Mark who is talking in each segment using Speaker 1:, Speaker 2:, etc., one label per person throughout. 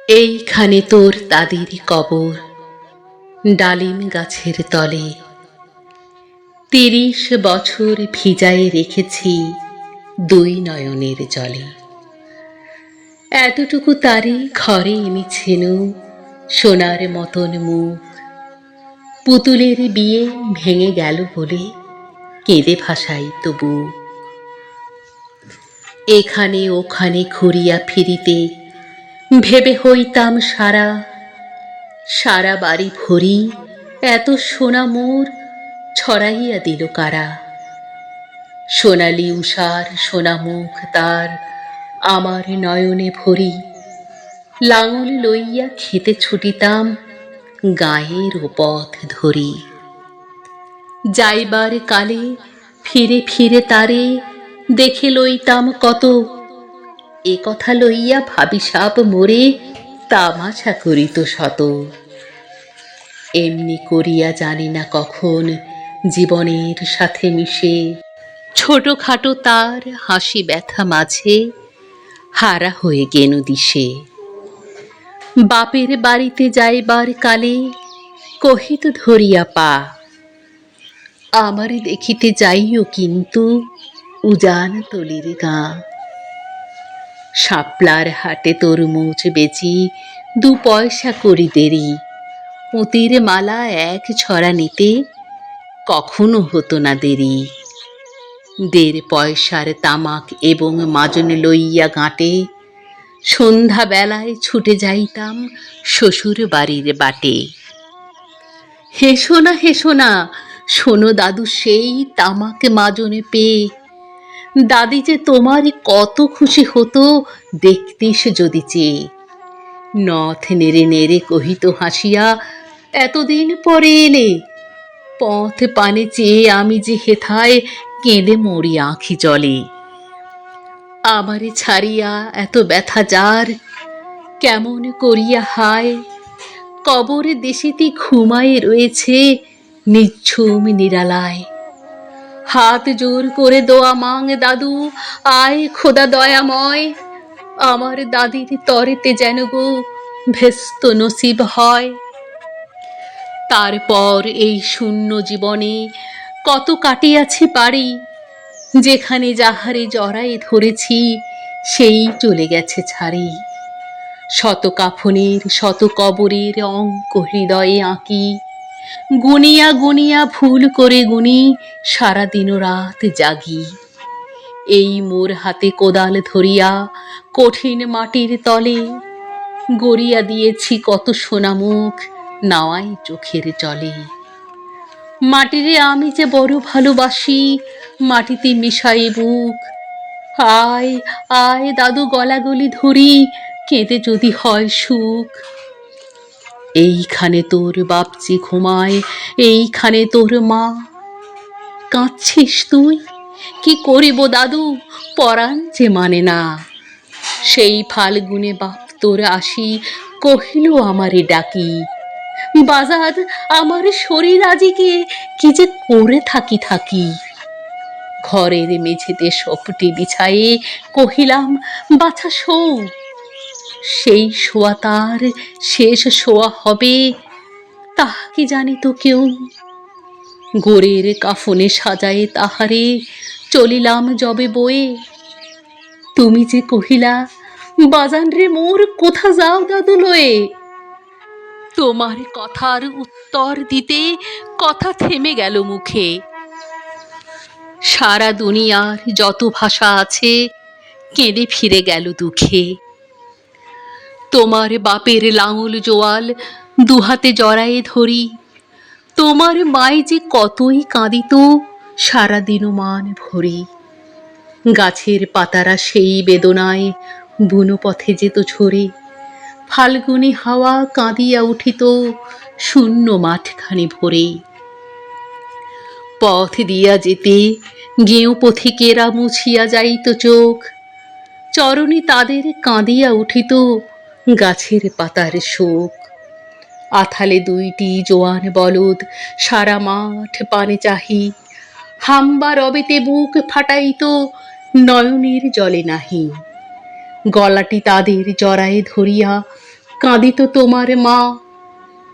Speaker 1: এইখানে তোর তাদেরই কবর, ডালিম গাছের তলে। ৩০ বছর ভিজায়ে রেখেছি দুই নয়নের জলে। এতটুকু তারই ঘরে এনেছেন সোনার মতন মুখ। পুতুলের বিয়ে ভেঙে গেল বলে কেঁদে ভাসাই তবু। এখানে ওখানে ঘুরিয়া ফিরিতে ভেবে হইতাম সারা, সারা বাড়ি ভরি এত সোনা মোর ছড়াইয়া দিল কারা। সোনালি উষার সোনা মুখ তার আমার নয়নে ভরি। লাঙল লইয়া খেতে ছুটিতাম গায়ের পথ ধরি। যাইবার কালে ফিরে ফিরে তারে দেখে লইতাম কত। এ কথা লইয়া ভাবিসাব মোরে তামাশা করিত শত। এমনি করিয়া জানি না কখন জীবনের সাথে মিশে ছোটখাটো তার হাসি ব্যথা মাঝে হারা হয়ে গেনু দিশে। বাপের বাড়িতে যাইবার কালে কহিত ধরিয়া পা, আমারে দেখিতে যাইও কিন্তু উজান তলির গাঁ। শাপলার হাটে তরমুজ বেচি ২ পয়সা করি দেরি। পুঁতির মালা ১ ছড়া নিতে কখনো হতো না দেরি। ১.৫ পয়সার তামাক এবং মাজন লইয়া গাঁটে সন্ধ্যাবেলায় ছুটে যাইতাম শ্বশুর বাড়ির বাটে। হেসো না হেসো না, শোনো দাদু সেই তামাক মাজনে পেয়ে। দাদি যে তোমার কত খুশি হতো দেখতিস যদি চেয়ে। নথ নেড়ে নেড়ে কহিত হাসিয়া, এতদিন পরে এলে। পথ পানে চেয়ে আমি যে হেথায় কেঁদে মরি আঁখি জলে। আমারে ছাড়িয়া এত ব্যথা যার কেমন করিয়া হায়। কবরে দেশেতি ঘুমায়ে রয়েছে নিঝুম নিরালায়। হাত জোর করে দোয়া মাং দাদু, আয় খোদা দয়াময়। আমার দাদির তরেতে যেন গো ভেস্ত নসিব হয়। তারপর এই শূন্য জীবনে কত কাটিয়াছি পারি। যেখানে যাহারে জড়ায়ে ধরেছি সেই চলে গেছে ছাড়ি। শত কাফনের শত কবরের অঙ্ক হৃদয়ে আঁকি। গুনিয়া গুনিয়া ভুল করে গুনি সারা দিন রাত জাগি। এই মোর হাতে কোদাল ধরিয়া কঠিন মাটির তলে গড়িয়া দিয়েছি কত সোনামুখ নাওয়াই চোখের জলে। মাটিরে আমি যে বড় ভালোবাসি, মাটিতে মিশাই বুক। আয় আয় দাদু গলাগলি ধরি, কেঁদে যদি হয় সুখ। এইখানে তোর বাপজি ঘুমায়, এইখানে তোর মা। কাঁদছিস তুই? কি করিব দাদু, পরাণ যে মানে না। সেই ফাল্গুনে বাপ তোর আসি কহিল আমারে ডাকি, বাজার আমার শরীর আজিকে কি যে করে থাকি। ঘরের মেঝেতে সপটি বিছায়ে কহিলাম, বাছা শো। সেই শোয়া তার শেষ শোয়া হবে তাহা কি জানিত কেউ। গোরের কাফনে সাজায়ে তাহারে চলিলাম যবে বয়ে। তুমি যে কহিলা, বাজান রে মোর কোথা যাও দাদু লয়ে। তোমার কথার উত্তর দিতে কথা থেমে গেল মুখে। সারা দুনিয়ার যত ভাষা আছে কেঁদে ফিরে গেল দুঃখে। তোমার বাপের লাঙল জোয়াল ২ হাতে জড়ায়ে ধরি। তোমার মাই যে কতই কাঁদিত সারাদিন মান ভরি। গাছের পাতারা সেই বেদনায় বুনো পথে যেত ঝরে। ফাল্গুনি হাওয়া কাঁদিয়া উঠিত শূন্য মাঠখানি ভরে। পথ দিয়া যেতে গেঁয়ো পথিকেরা মুছিয়া যাইত চোখ। চরণে তাদের কাঁদিয়া উঠিত গাছের পাতার শোক। আথালে ২টি জোয়ান বলদ সারা মাঠ পানে চাহি। হাম্বা রবেতে বুক ফাটাইত নয়নের জলে নাহি। গলাটি তাদের জড়ায়ে ধরিয়া কাঁদিত তোমার মা,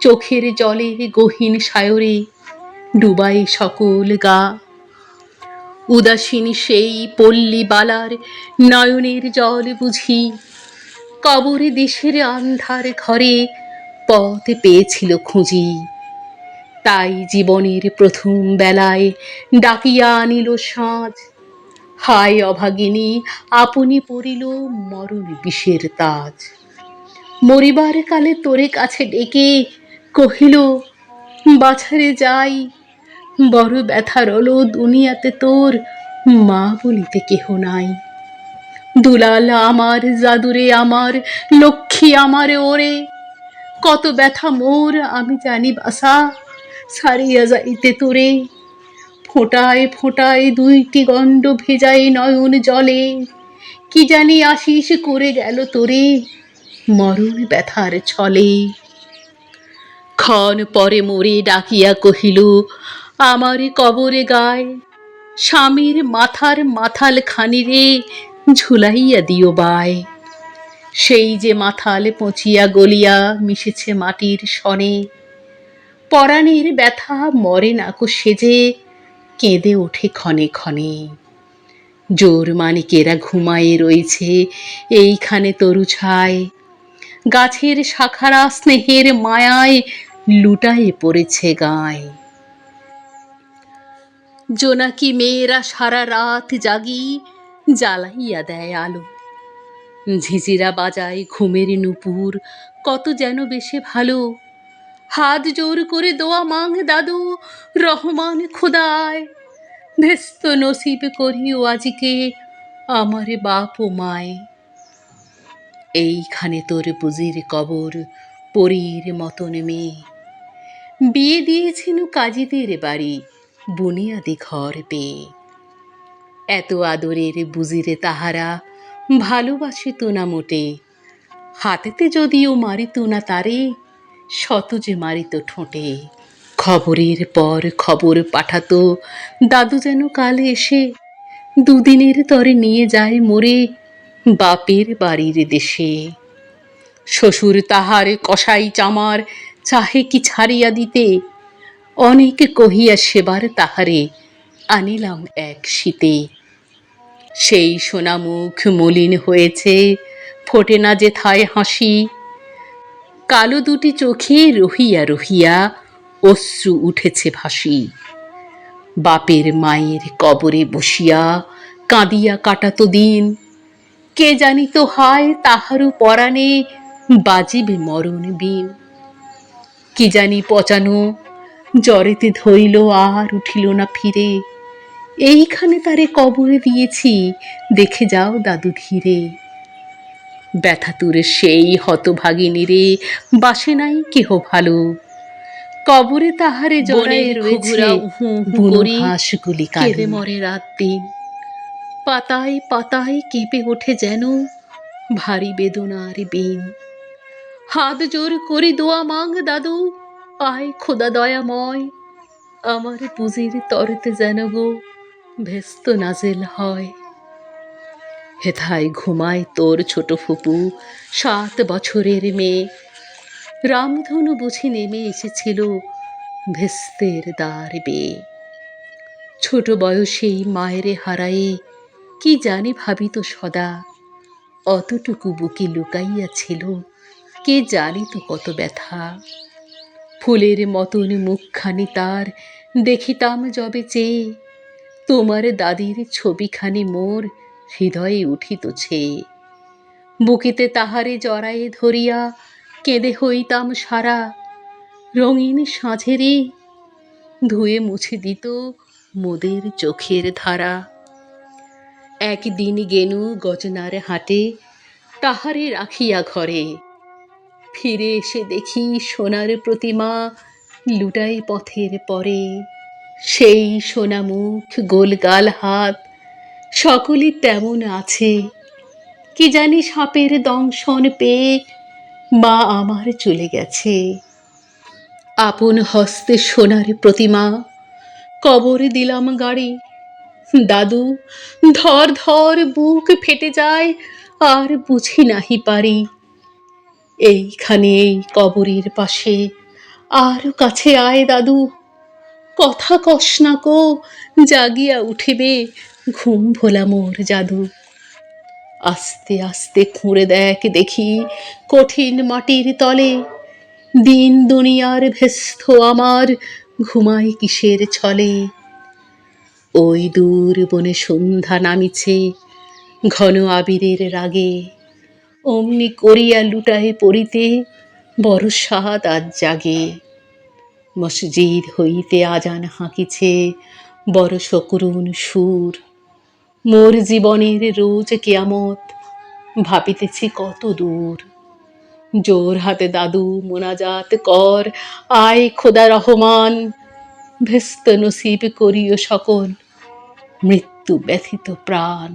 Speaker 1: চোখের জলে গহীন সায়রে ডুবাই সকল গা। উদাসীন সেই পল্লী বালার নয়নের জল বুঝি কবরে দেশের আন্ধার ঘরে পথ পেয়েছিল খুঁজি। তাই জীবনের প্রথম বেলায় ডাকিয়া আনিল সাঁঝ, হায় অভাগিনী আপনি পড়িল মরণ বিষের তাজ। মরিবার কালে তোরে কাছে ডেকে কহিল, বাছারে যাই, বড় ব্যথা রলো দুনিয়াতে তোর মা বলিতে কেহ নাই। দুলাল আমার, জাদুরে আমার, লক্ষ্মী আমার ওরে, কত ব্যথা মোর আমি জানি বাসা, সারিয়া যাইতে তোরে। ফোঁটায় ফোঁটায় দুইটি গণ্ড ভেজায় নয়ন জলে, কি জানি আশিস করে গেল তোরে মরণ ব্যথার ছলে। ক্ষণ পরে মোরে ডাকিয়া কহিল, আমার কবরে গায় স্বামীর মাথার মাথাল খানি রে ঝুলাইয়া দিও বায়। সেই যে মাথাল পচিয়া গলিয়া মিশেছে মাটির সনে, পরাণের ব্যথা মরে নাকো সেজে কেঁদে ওঠে ক্ষণে ক্ষণে। জোর মানিকেরা ঘুমায়ে রয়েছে এইখানে তরু ছায়, গাছের শাখারা স্নেহের মায়ায় লুটায়ে পড়েছে গায়। জোনাকি মেয়েরা সারা রাত জাগি জ্বালাইয়া দেয় আলো, ঝিঝিরা বাজায় ঘুমের নুপুর কত যেন বেশে ভালো। হাত জোর করে দোয়া মাং দাদু, রহমান খোদায়, ভেস্ত নসিব করিও আজিকে আমার বাপ ও মায়। এইখানে তোর বুঝির কবর পরীর মতন মেয়ে, বিয়ে দিয়েছিল কাজীদের বাড়ি বুনিয়াদি ঘর পেয়ে। এত আদরের বুঝিরে তাহারা ভালোবাসিত না মোটে, হাতেতে যদিও মারিত না তারে শত যে মারিত ঠোঁটে। খবরের পর খবর পাঠাতো দাদু যেন কাল এসে, দুদিনের তরে নিয়ে যায় মোরে বাপের বাড়ির দেশে। শ্বশুর তাহার কসাই চামার চাহে কি ছাড়িয়া দিতে, অনেক কহিয়া সেবার তাহারে আনিলাম এক শীতে। সেই সোনা মুখ মলিন হয়েছে, ফোটে না যেথায় হাসি, কালো দুটি চোখে রহিয়া রহিয়া অশ্রু উঠেছে ভাসি। বাপের মায়ের কবরে বসিয়া কাঁদিয়া কাটাতো দিন, কে জানিত হায় তাহারও পরাণে বাজিবে মরণ বিন। কি জানি পচানো জ্বরেতে ধরিল আর উঠিল না ফিরে, এইখানে তারে কবরে দিয়েছি দেখে যাও দাদু ধীরে। ব্যথাতুরে সেই হতভাগিনীরে বাসে নাই কেহ ভালো, কবরে তাহারে জড়ায়ে রয়েছে বুনো হাঁসগুলি কেঁদে মরে রাত দিন। পাতায় পাতায় কেঁপে ওঠে যেন ভারী বেদনার বিন। হাত জোর করি দোয়া মাং দাদু, আয় খোদা দয়াময়, আমার বুঝির তরেতে যেন গো ভেস্ত নাজেল হয়। হেথায় ঘুমায় তোর ছোট ফুপু 7 বছরের মেয়ে, রামধনু বুঝি নেমে এসেছিল ভেস্তের দ্বার বেয়ে। ছোট বয়সেই মায়েরে হারায়ে কি জানি ভাবিত সদা, অতটুকু বুকে লুকাইয়া ছিল কে জানিত কত ব্যথা। ফুলের মতন মুখখানি তার দেখিতাম যবে চেয়ে, তোমার দাদির ছবিখানি মোর হৃদয়ে উঠিত ছেয়ে। বুকেতে তাহারে জড়ায়ে ধরিয়া কেঁদে হইতাম সারা, রঙিন সাঁঝেরে ধুয়ে মুছে দিত মোদের চোখের ধারা। একদিন গেনু গজনার হাটে তাহারে রাখিয়া ঘরে, ফিরে এসে দেখি সোনার প্রতিমা লুটাই পথের পরে। সেই সোনা মুখ গোলগাল হাত সকলই তেমন আছে, কি জানি সাপের দংশন পেয়ে মা আমার চলে গেছে। আপন হস্তে সোনার প্রতিমা কবরে দিলাম গাড়ি, দাদু ধর ধর বুক ফেটে যায় আর বুঝি নাহি পারি। এইখানে এই কবরের পাশে আরো কাছে আয় দাদু, কথা কস না কো, জাগিয়া উঠিবে ঘুম ভোলা মোর জাদু। আস্তে আস্তে খুঁড়ে দেখ দেখি কঠিন মাটির তলে, দিন দুনিয়ার ভেস্ত আমার ঘুমায় কিসের ছলে। ওই দূর বনে সন্ধ্যা নামিছে ঘন আবিরের রাগে, অমনি করিয়া লুটায়ে পড়িতে বড় স্বাদ আজ জাগে। মসজিদ হইতে আজান হাঁকিছে বড় সকরুণ সুর, মোর জীবনের রোজ কেয়ামত ভাবিতেছি কত দূর। জোর হাতে দাদু মোনাজাত কর, আয় খোদা রহমান, ভেস্ত নসিব করিও সকল মৃত্যু ব্যথিত প্রাণ।